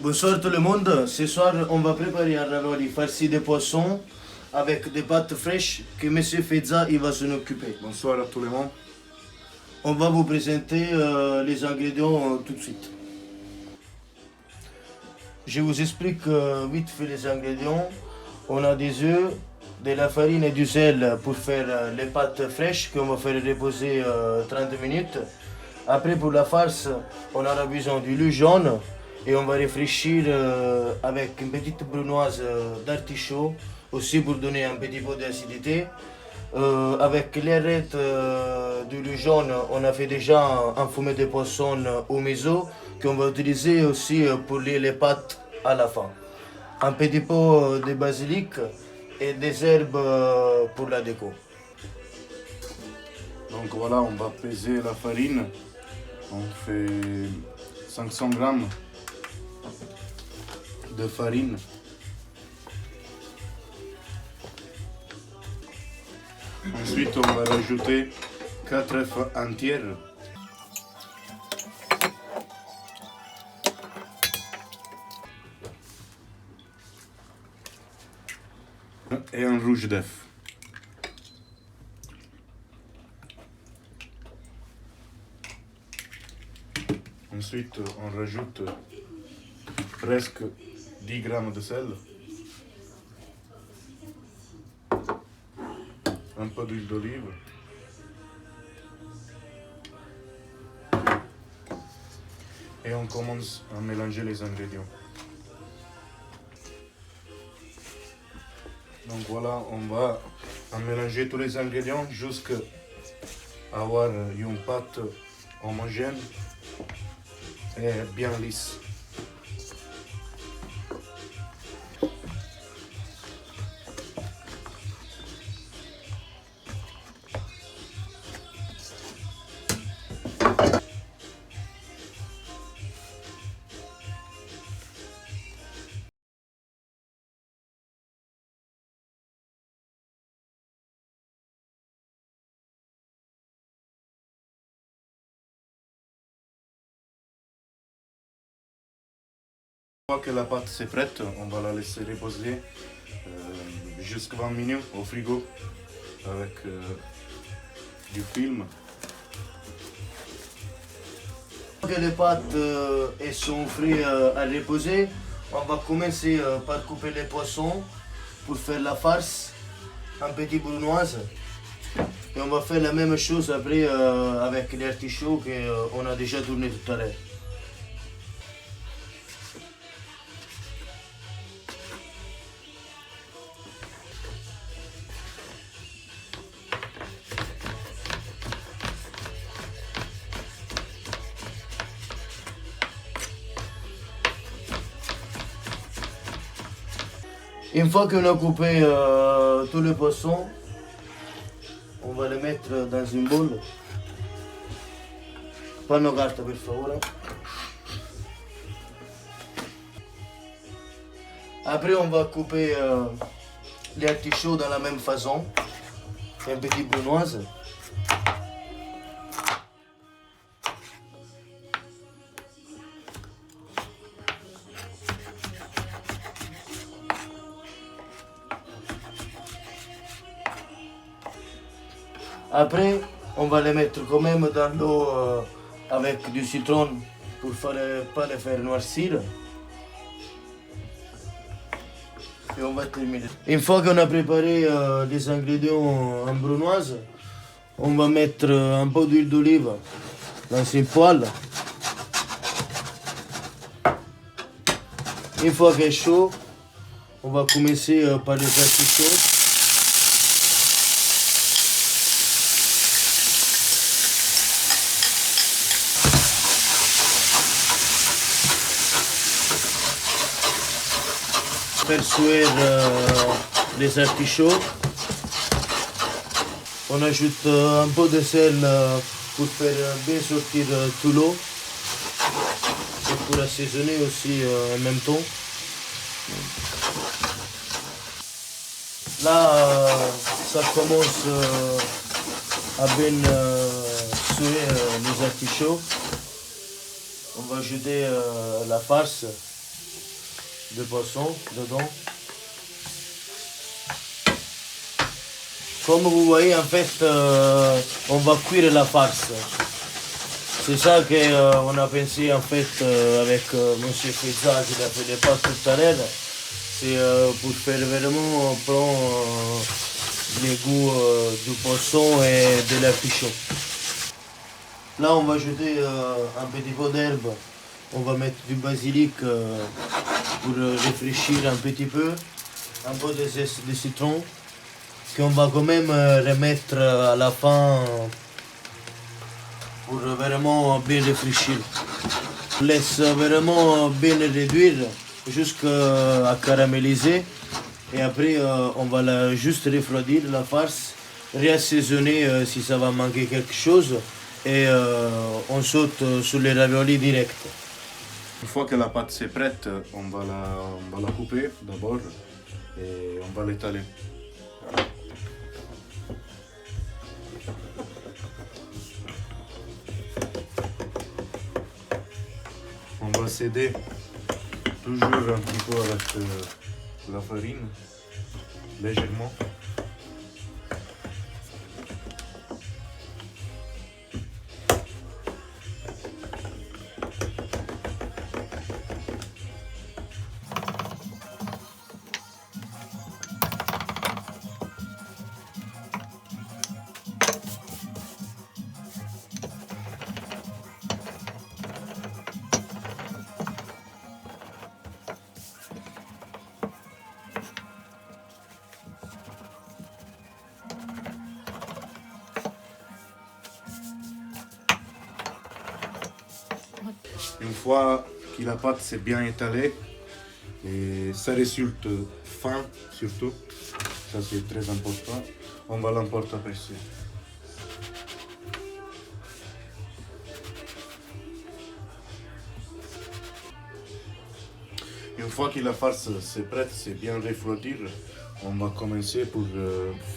Bonsoir tout le monde. Ce soir, on va préparer un ravioli farci de poisson avec des pâtes fraîches que Monsieur Fezza il va s'en occuper. Bonsoir à tout le monde. On va vous présenter les ingrédients tout de suite. Je vous explique vite fait les ingrédients. On a des œufs, de la farine et du sel pour faire les pâtes fraîches qu'on va faire reposer 30 minutes. Après pour la farce, on aura besoin du lait jaune et on va réfléchir avec une petite brunoise d'artichaut aussi pour donner un petit peu d'acidité. Avec les arêtes du lait jaune, on a fait déjà un fumet de poisson au miso qu'on va utiliser aussi pour lier les pâtes à la fin. Un petit peu de basilic et des herbes pour la déco. Donc voilà, on va peser la farine. On fait 500 grammes de farine. Ensuite, on va rajouter 4 œufs entiers. Et un rouge d'œuf. Ensuite, on rajoute presque 10 grammes de sel, un peu d'huile d'olive, et on commence à mélanger les ingrédients. Donc voilà, on va mélanger tous les ingrédients jusqu'à avoir une pâte homogène et bien lisse. Une fois que la pâte est prête, on va la laisser reposer jusqu'à 20 minutes au frigo avec du film. Une fois que les pâtes sont frites à reposer, on va commencer par couper les poissons pour faire la farce, un petit brunoise. Et on va faire la même chose après avec les artichauts qu'on a déjà tourné tout à l'heure. Une fois qu'on a coupé tout le poisson, on va le mettre dans une boule. Panno carta per favore. Après on va couper les artichauts dans la même façon, un petit brunoise. Après, on va les mettre quand même dans l'eau avec du citron pour pas les faire noircir. Et on va terminer. Une fois qu'on a préparé les ingrédients en brunoise, on va mettre un peu d'huile d'olive dans une poêle. Une fois qu'elle est chaud, on va commencer par les artichauts. Faire cuire les artichauts. On ajoute un peu de sel pour faire bien sortir tout l'eau et pour assaisonner aussi en même temps. Là, ça commence à bien cuire les artichauts. On va ajouter la farce de poisson dedans. Comme vous voyez, en fait, on va cuire la farce. C'est ça qu'on a pensé en fait avec Monsieur Fezza qui a fait les pâtes tout à l'heure. C'est pour faire vraiment prendre les goûts du poisson et de la fichon. Là, on va ajouter un petit peu d'herbe. On va mettre du basilic pour réfléchir un petit peu. Un peu de zeste de citron qu'on va quand même remettre à la fin pour vraiment bien réfléchir. On laisse vraiment bien réduire jusqu'à caraméliser. Et après, on va juste refroidir la farce, réassaisonner si ça va manquer quelque chose. Et on saute sur les raviolis direct. Une fois que la pâte c'est prête, on va la couper d'abord et on va l'étaler. On va s'aider toujours un petit peu avec la farine, légèrement. Une fois que la pâte s'est bien étalée, et ça résulte fin surtout, ça c'est très important, on va l'emporte-aperçu. Une fois que la farce c'est prête, c'est bien refroidir, on va commencer pour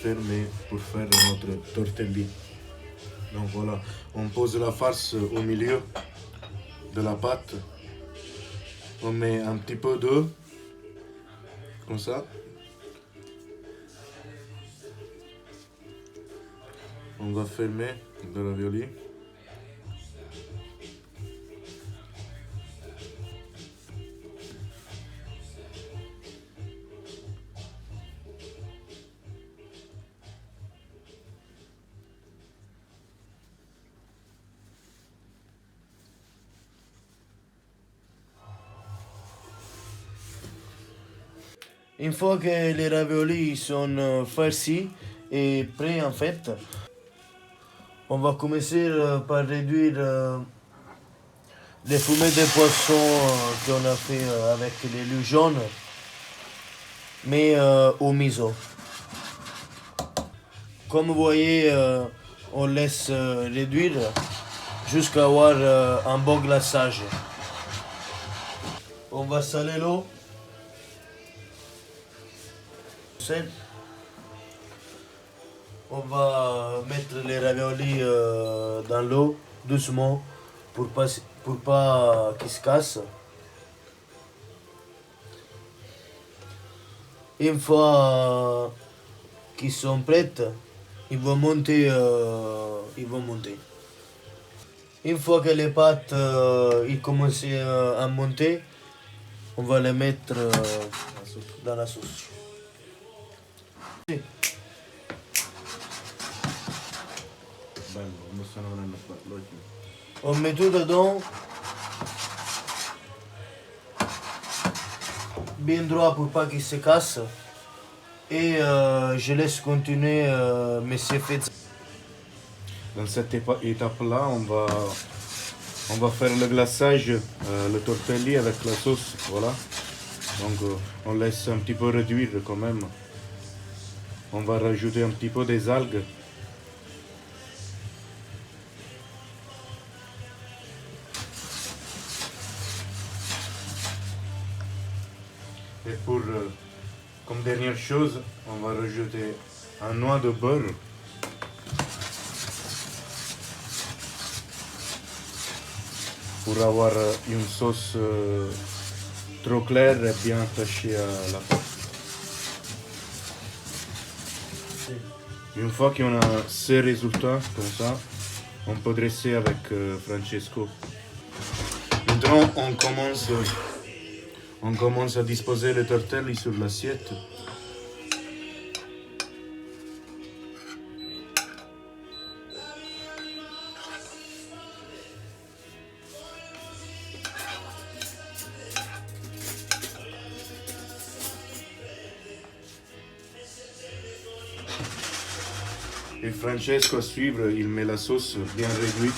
faire notre tortelli. Donc voilà, on pose la farce au milieu de la pâte, on met un petit peu d'eau, comme ça. On va fermer le ravioli. Une fois que les raviolis sont farcis et prêts en fait, on va commencer par réduire les fumées de poisson qu'on a fait avec les lus jaunes, mais au miso. Comme vous voyez, on laisse réduire jusqu'à avoir un bon glaçage. On va saler l'eau. On va mettre les raviolis dans l'eau doucement pour pas qu'ils se cassent. Une fois qu'ils sont prêts, ils vont monter. Une fois que les pâtes ils commencent à monter, on va les mettre dans la sauce. On met tout dedans, bien droit pour pas qu'il se casse. Et je laisse continuer Monsieur Fezza. Dans cette étape-là, on va faire le glaçage, le tortelli avec la sauce, voilà. Donc on laisse un petit peu réduire quand même. On va rajouter un petit peu des algues. Et pour, comme dernière chose, on va rajouter un noix de beurre. Pour avoir une sauce trop clair et bien attaché à la pâte. Une fois qu'on a ces résultats comme ça, on peut dresser avec Francesco. Maintenant, on commence à disposer les tortelli sur l'assiette. Et Francesco à suivre, il met la sauce bien réduite.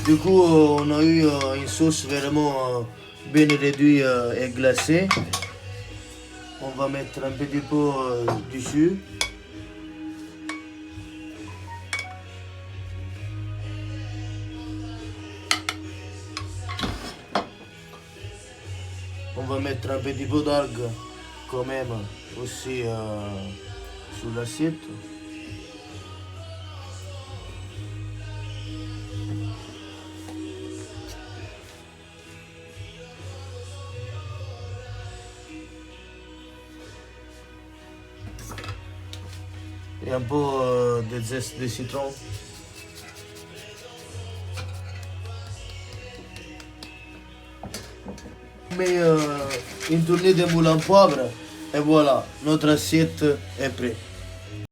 Du coup, on a eu une sauce vraiment bien réduite et glacée. On va mettre un petit peu dessus. On va mettre un petit peu d'algue quand même aussi sur l'assiette. Et un peu de zeste de citron. Mais une tournée de moule en poivre et voilà, notre assiette est prête.